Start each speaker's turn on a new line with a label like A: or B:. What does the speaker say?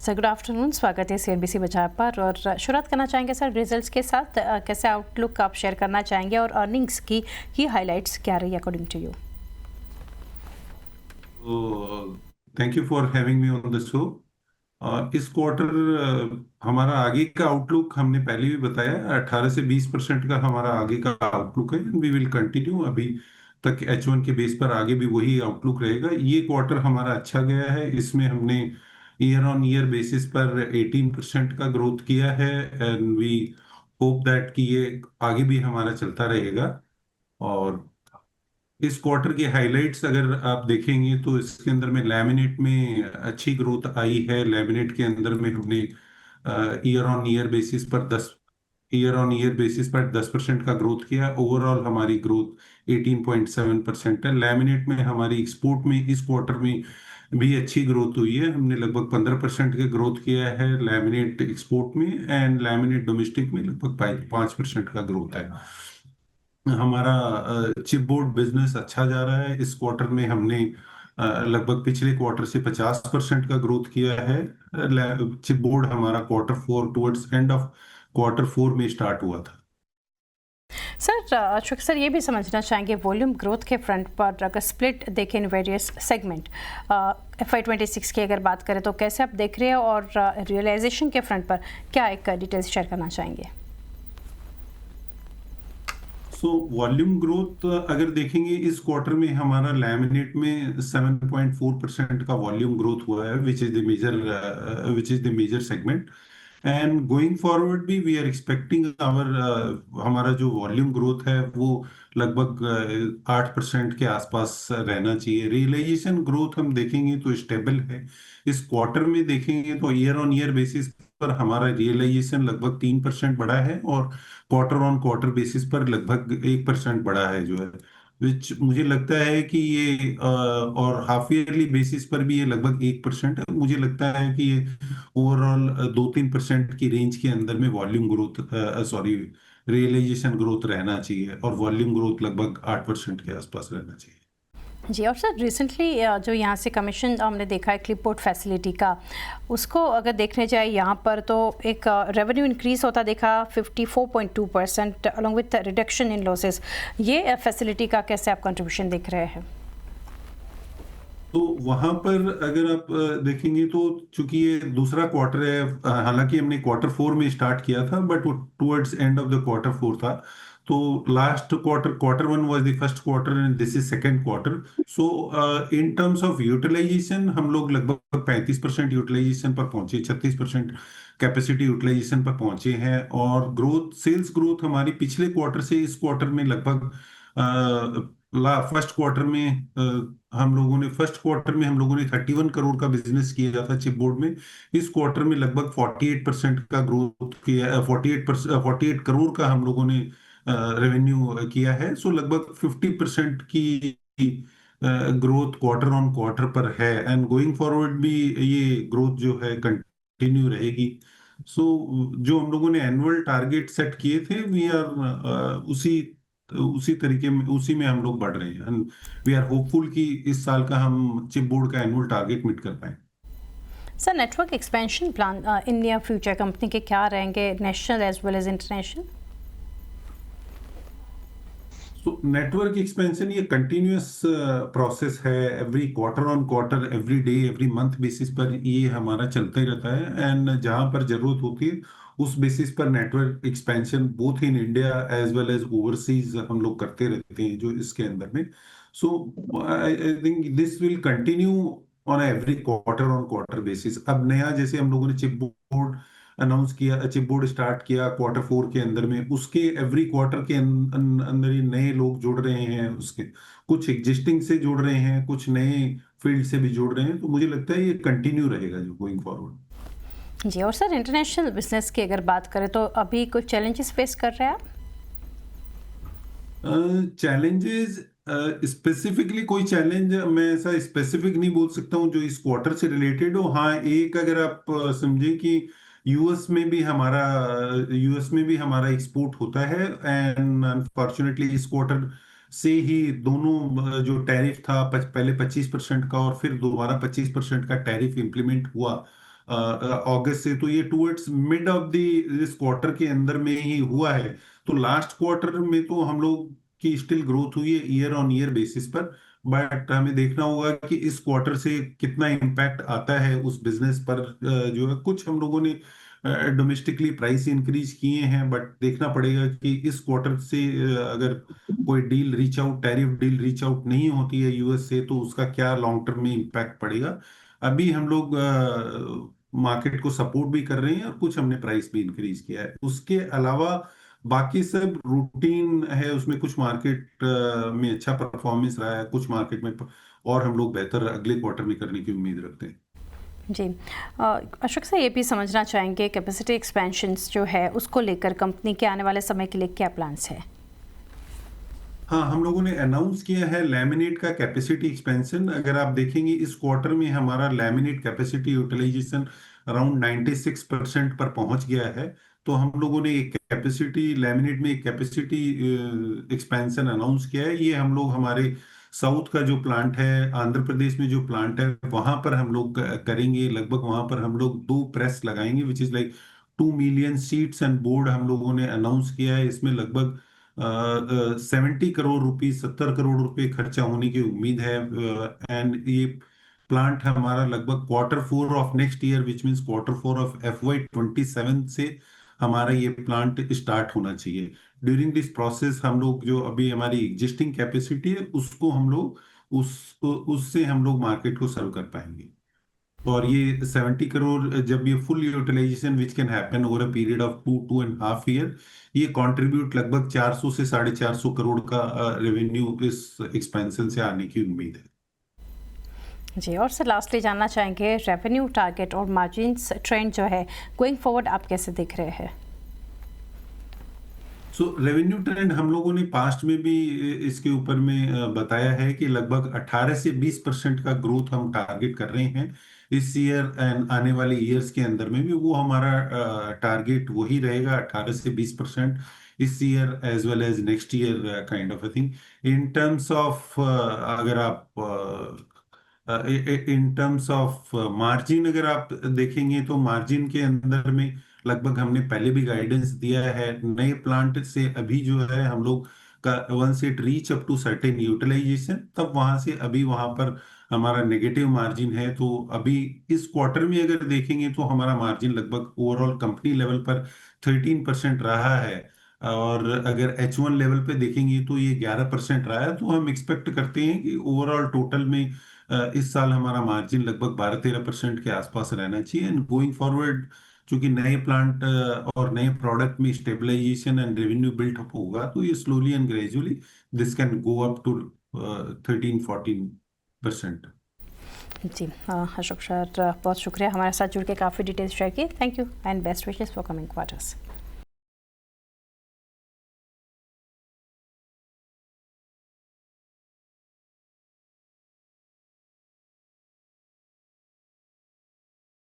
A: Sir good afternoon, स्वागत है CNBC बाजार पर। और शुरुआत करना चाहेंगे सर रिजल्ट्स के साथ। कैसे आउटलुक आप शेयर करना चाहेंगे और अर्निंग्स की हाइलाइट्स क्या रही according to you?
B: Thank you for having me on the show. इस क्वार्टर हमारा आगे का आउटलुक हमने पहले भी बताया, 18 से 20% का हमारा आगे का आउटलुक है। वी विल कंटिन्यू अभी तक H1 के बेस पर आगे भी वही आउटलुक रहेगा। ये क्वार्टर हमारा अच्छा गया है, इसमें हमने ईयर ऑन ईयर बेसिस पर 18% का ग्रोथ किया है एंड वी होप दैट कि ये आगे भी हमारा चलता रहेगा। और इस क्वार्टर के हाइलाइट्स अगर आप देखेंगे तो इसके अंदर में लैमिनेट में अच्छी ग्रोथ आई है। लैमिनेट के अंदर में हमने ईयर ऑन ईयर बेसिस पर 10% का ग्रोथ किया। ओवरऑल हमारी ग्रोथ 18.7% है। लैमिनेट में हमारी एक्सपोर्ट में इस क्वार्टर में भी अच्छी ग्रोथ हुई है। हमने लगभग 15% का ग्रोथ किया है लैमिनेट एक्सपोर्ट में, एंड लैमिनेट डोमेस्टिक में लगभग 5% का ग्रोथ है। हमारा चिप बोर्ड बिजनेस अच्छा जा रहा है। इस क्वार्टर में हमने लगभग पिछले क्वार्टर से 50% का ग्रोथ किया है। चिप बोर्ड हमारा Q4 towards end of Q4 में स्टार्ट हुआ था।
A: सर अशोक सर, ये भी समझना चाहेंगे वॉल्यूम ग्रोथ के फ्रंट पर अगर स्प्लिट देखें इन वेरियस सेगमेंट, FY26 की अगर बात करें तो कैसे आप देख रहे हैं, और रियलाइजेशन के फ्रंट पर क्या एक डिटेल्स शेयर करना चाहेंगे?
B: वॉल्यूम ग्रोथ अगर देखेंगे इस क्वार्टर में हमारा लैमिनेट में 7.4% का वॉल्यूम ग्रोथ हुआ है, which is the major segment. And going forward भी वी आर एक्सपेक्टिंग हमारा जो वॉल्यूम ग्रोथ है वो लगभग 8% के आसपास रहना चाहिए। रियलाइजेशन ग्रोथ हम देखेंगे तो स्टेबल है। इस क्वार्टर में देखेंगे तो ईयर ऑन ईयर बेसिस पर हमारा रियलाइजेशन लगभग 3% बढ़ा है, और क्वार्टर ऑन क्वार्टर बेसिस पर लगभग 1% बढ़ा है जो है, विच मुझे लगता है कि ये और हाफ ईयरली बेसिस पर भी ये लगभग 1% है। मुझे लगता है कि ये ओवरऑल 2-3% की रेंज के अंदर में वॉल्यूम ग्रोथ रियलाइजेशन ग्रोथ रहना चाहिए, और वॉल्यूम ग्रोथ लगभग 8% के आसपास रहना चाहिए।
A: जी, और सर रिसेंटली जो यहाँ से कमीशन हमने देखा है क्लिपबोर्ड फैसिलिटी का, उसको अगर देखने जाए यहाँ पर तो एक रेवेन्यू इंक्रीज होता देखा 54.2% along with reduction in losses. ये फैसिलिटी का कैसे आप कंट्रीब्यूशन देख रहे हैं?
B: तो वहां पर अगर आप देखेंगे तो चूंकि ये दूसरा क्वार्टर है, हालांकि हमने Q4 में स्टार्ट किया था बट वो towards end of the Q4 था। तो last Q1 was the first quarter and this is second quarter. So in terms of utilization हम लोग लगभग 35% यूटिलाइजेशन पर पहुंचे, 36% कैपेसिटी यूटिलाइजेशन पर पहुंचे हैं। और सेल्स ग्रोथ हमारी पिछले क्वार्टर से इस क्वार्टर में लगभग फर्स्ट क्वार्टर में हम लोगों ने 31 करोड़ का बिजनेस किया था चिप बोर्ड में। इस क्वार्टर में लगभग 48% का ग्रोथ किया, 48 करोड़ का हम लोगों ने रेवेन्यू किया है। सो लगभग 50% की ग्रोथ क्वार्टर ऑन क्वार्टर पर है, एंड गोइंग फॉरवर्ड भी ये ग्रोथ जो है कंटिन्यू रहेगी। सो जो हम लोगों ने एनुअल टारगेट सेट किए थे, वी आर उसी तरीके में उसी में हम लोग बढ़ रहे हैं, एंड वी आर होपफुल कि इस साल का हम चिप बोर्ड का एनुअल टारगेट मीट कर पाए।
A: Sir network expansion plan in near future company के क्या रहेंगे, national as well as international?
B: तो नेटवर्क एक्सपेंशन ये कंटिन्यूअस प्रोसेस है। Every quarter on quarter, every day, every month basis पर ये हमारा चलता ही रहता है। एंड जहां पर जरूरत होती है उस बेसिस पर network expansion both in India as well as overseas हम लोग करते रहते हैं जो इसके अंदर में। So I think this will continue on every quarter on quarter basis. अब नया जैसे हम लोगों ने चिप बोर्ड अनाउंस किया, चिप बोर्ड स्टार्ट किया Q4 के अंदर में, उसके एवरी क्वार्टर के अंदर ही नए लोग जुड़ रहे हैं। उसके कुछ एग्जिस्टिंग से जुड़ रहे हैं, कुछ नए फील्ड से भी जुड़ रहे हैं। तो मुझे लगता है ये कंटिन्यू रहेगा जो गोइंग फॉरवर्ड।
A: जी, और सर इंटरनेशनल बिजनेस की अगर बात करें तो अभी कुछ चैलेंजेस फेस कर रहे हैं आप?
B: चैलेंजेस स्पेसिफिकली कोई चैलेंज मैं ऐसा स्पेसिफिक नहीं बोल सकता हूँ जो इस क्वार्टर से रिलेटेड हो। हाँ, एक अगर आप समझें कि यूएस में भी हमारा एक्सपोर्ट होता है, एंड अनफॉर्चुनेटली इस क्वार्टर से ही दोनों जो टैरिफ था पहले 25% का और फिर दोबारा 25% का टैरिफ इंप्लीमेंट हुआ अगस्त से, तो ये टुवर्ड्स मिड ऑफ द इस क्वार्टर के अंदर में ही हुआ है। तो लास्ट क्वार्टर में तो हम लोग की स्टिल ग्रोथ हुई है ईयर ऑन ईयर बेसिस पर, बट हमें देखना होगा कि इस क्वार्टर से कितना इम्पैक्ट आता है उस बिजनेस पर। जो है कुछ हम लोगों ने डोमेस्टिकली प्राइस इंक्रीज किए हैं, बट देखना पड़ेगा कि इस क्वार्टर से अगर कोई deal reach out, tariff deal reach out नहीं होती है यूएस से, तो उसका क्या लॉन्ग टर्म में इम्पैक्ट पड़ेगा। अभी हम लोग मार्केट को सपोर्ट भी कर रहे हैं और कुछ हमने प्राइस भी इंक्रीज किया है। उसके अलावा बाकी सब रूटीन है, उसमें कुछ मार्केट में अच्छा परफॉर्मेंस रहा है, कुछ मार्केट में और हम लोग बेहतर अगले क्वार्टर में करने की उम्मीद रखते हैं।
A: जी, अशोक सर, ये भी समझना चाहेंगे कैपेसिटी एक्सपेंशंस जो है उसको लेकर कंपनी के आने वाले समय के लिए क्या प्लान्स है?
B: हाँ, हम लोगों ने अनाउंस किया है लैमिनेट का कैपेसिटी एक्सपेंशन। अगर आप देखेंगे इस क्वार्टर में हमारा लैमिनेट कैपेसिटी यूटिलाइजेशन अराउंड 96% पर पहुंच गया है। तो हम लोगों ने एक कैपेसिटी लैमिनेट में एक कैपेसिटी एक्सपेंशन अनाउंस किया है। ये हम लोग हमारे साउथ का जो प्लांट है, आंध्र प्रदेश में जो प्लांट है, वहां पर हम लोग करेंगे। लगभग वहां पर हम लोग 2 प्रेस लगाएंगे, which is like 2 million seats and board हम लोगों ने अनाउंस किया है। इसमें लगभग 70 करोड़ रुपए, 70 करोड़ रुपए खर्चा होने की उम्मीद है। एंड ये प्लांट हमारा लगभग Q4 of next year, which means Q4 of FY27 से हमारा ये प्लांट स्टार्ट होना चाहिए। ड्यूरिंग दिस प्रोसेस हम लोग जो अभी हमारी एग्जिस्टिंग कैपेसिटी है उसको हम लोग उससे हम लोग मार्केट को सर्व कर पाएंगे। और ये 70 करोड़ जब ये full utilization which can happen over a period of 2.5 year, ये कंट्रीब्यूट लगभग 400 से 450 करोड़ का रेवेन्यू इस एक्सपेंशन से आने की उम्मीद है।
A: जी, और सर लास्टली जानना चाहेंगे रेवेन्यू टारगेट और मार्जिन्स ट्रेंड जो है गोइंग फॉरवर्ड आप कैसे देख रहे हैं?
B: सो रेवेन्यू ट्रेंड हम लोगों ने पास्ट में भी इसके ऊपर में बताया है कि लगभग 18 से 20% का ग्रोथ हम टारगेट कर रहे हैं इस ईयर एंड आने वाले ईयर्स के अंदर में भी। वो हमारा टारगेट वही रहेगा, 18 से 20% इस year as well as next year kind of a thing. In terms of अगर आप इन टर्म्स ऑफ मार्जिन अगर आप देखेंगे तो मार्जिन के अंदर में लगभग हमने पहले भी गाइडेंस दिया है। नए प्लांट से अभी जो है हम लोग का once it reach up to certain utilization, तब वहां से अभी वहां पर हमारा नेगेटिव मार्जिन है। तो अभी इस क्वार्टर में अगर देखेंगे तो हमारा मार्जिन लगभग ओवरऑल कंपनी लेवल पर 13% रहा है। और अगर H1 लेवल पे देखेंगे तो ये 11% रहा है। तो हम एक्सपेक्ट करते हैं कि ओवरऑल टोटल में इस साल हमारा मार्जिन लगभग 12-13% के आसपास रहना चाहिए। एंड गोइंग फॉरवर्ड चूंकि नए प्लांट और नए प्रोडक्ट में stabilization and revenue built up होगा, तो ये slowly and gradually this can go up to 13-14%।
A: जी, अशोक सर बहुत शुक्रिया हमारे साथ जुड़ के काफ़ी डिटेल्स शेयर की। Thank you and best wishes for coming quarters.